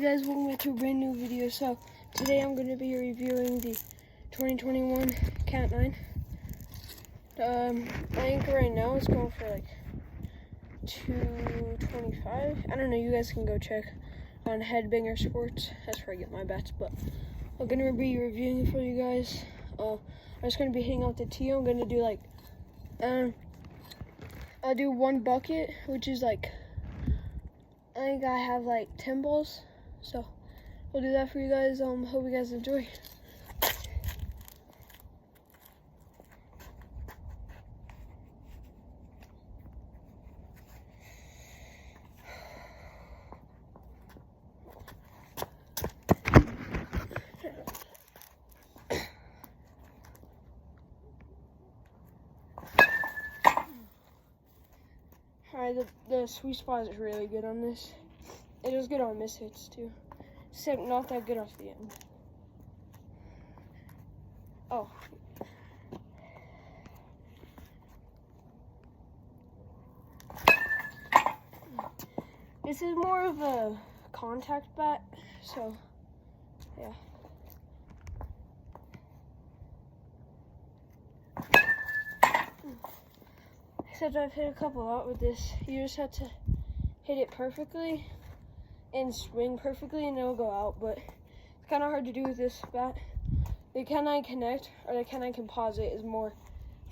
Hey guys, welcome back to a brand new video. So today I'm going to be reviewing the 2021 Cat 9. My anchor right now is going for like $225. I don't know, you guys can go check on Headbanger Sports. That's where I get my bats, but I'm going to be reviewing it for you guys. I'm just going to be hitting out the tee. I'm going to do like I'll do one bucket, which is like, I think I have like 10 balls. So we'll do that for you guys. Hope you guys enjoy. Alright, the sweet spot is really good on this. It is good on miss hits too, except not that good off the end. Oh. This is more of a contact bat, so yeah. Except I've hit a couple out with this. You just have to hit it perfectly and swing perfectly and it'll go out, but it's kind of hard to do with this bat. The Cat9 Connect or the Cat9 Composite is more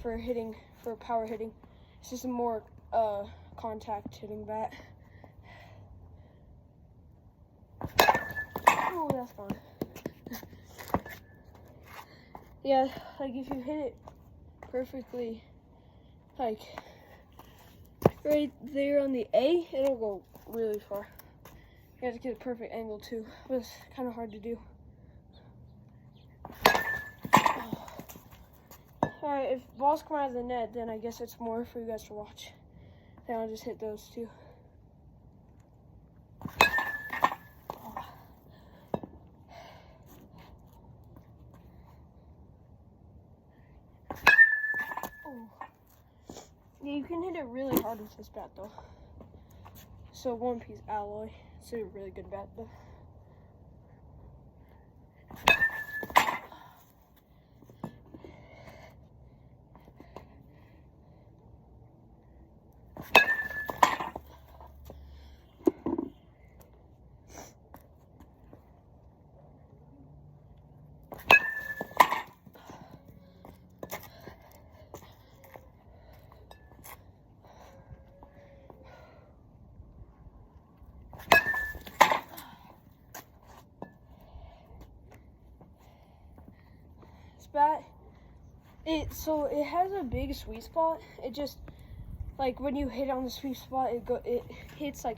for hitting, for power hitting. It's just a more contact hitting bat. Oh, that's fine. Yeah, like if you hit it perfectly, like right there on the A, it'll go really far. You have to get a perfect angle too, but it's kind of hard to do. Alright, if balls come out of the net, then I guess it's more for you guys to watch. Then I'll just hit those two. Yeah, you can hit it really hard with this bat though. So one piece alloy. It's a really good bat though. Bat, it has a big sweet spot. It just, like when you hit on the sweet spot, it hits like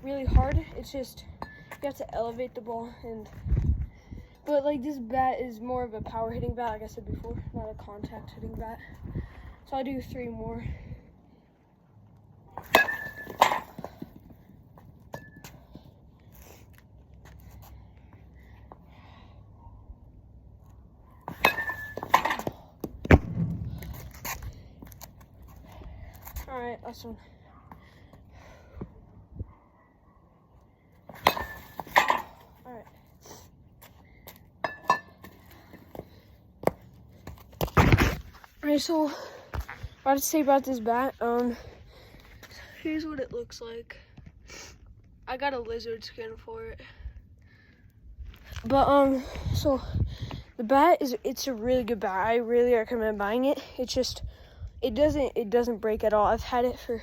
really hard. It's just you have to elevate the ball, but like this bat is more of a power hitting bat, like I said before, not a contact hitting bat. So I'll do 3 more. Alright, last one. Alright. Alright, so what to say about this bat, here's what it looks like. I got a lizard skin for it. But so the bat it's a really good bat. I really recommend buying it. It's just it doesn't break at all. I've had it for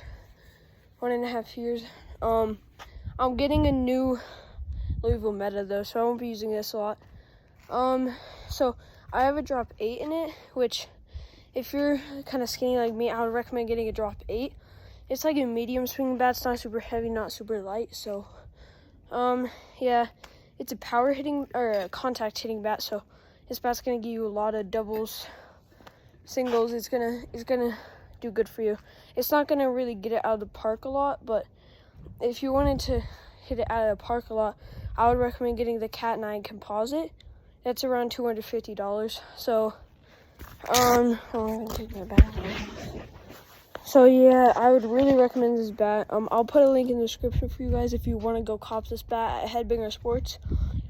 1.5 years. I'm getting a new Louisville Meta though, so I won't be using this a lot. So I have a drop 8 in it, which if you're kind of skinny like me, I would recommend getting a drop 8. It's like a medium swing bat. It's not super heavy, not super light. So yeah, it's a power hitting or a contact hitting bat. So this bat's gonna give you a lot of doubles, singles. It's gonna do good for you. It's not gonna really get it out of the park a lot, but if you wanted to hit it out of the park a lot, I would recommend getting the Cat9 Composite. That's around $250. So I'm gonna take my bag. So yeah, I would really recommend this bat. I'll put a link in the description for you guys if you want to go cop this bat at Headbanger Sports.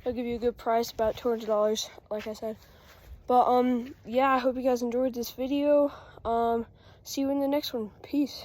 I'll give you a good price, about $200, like I said. But yeah, I hope you guys enjoyed this video. See you in the next one. Peace.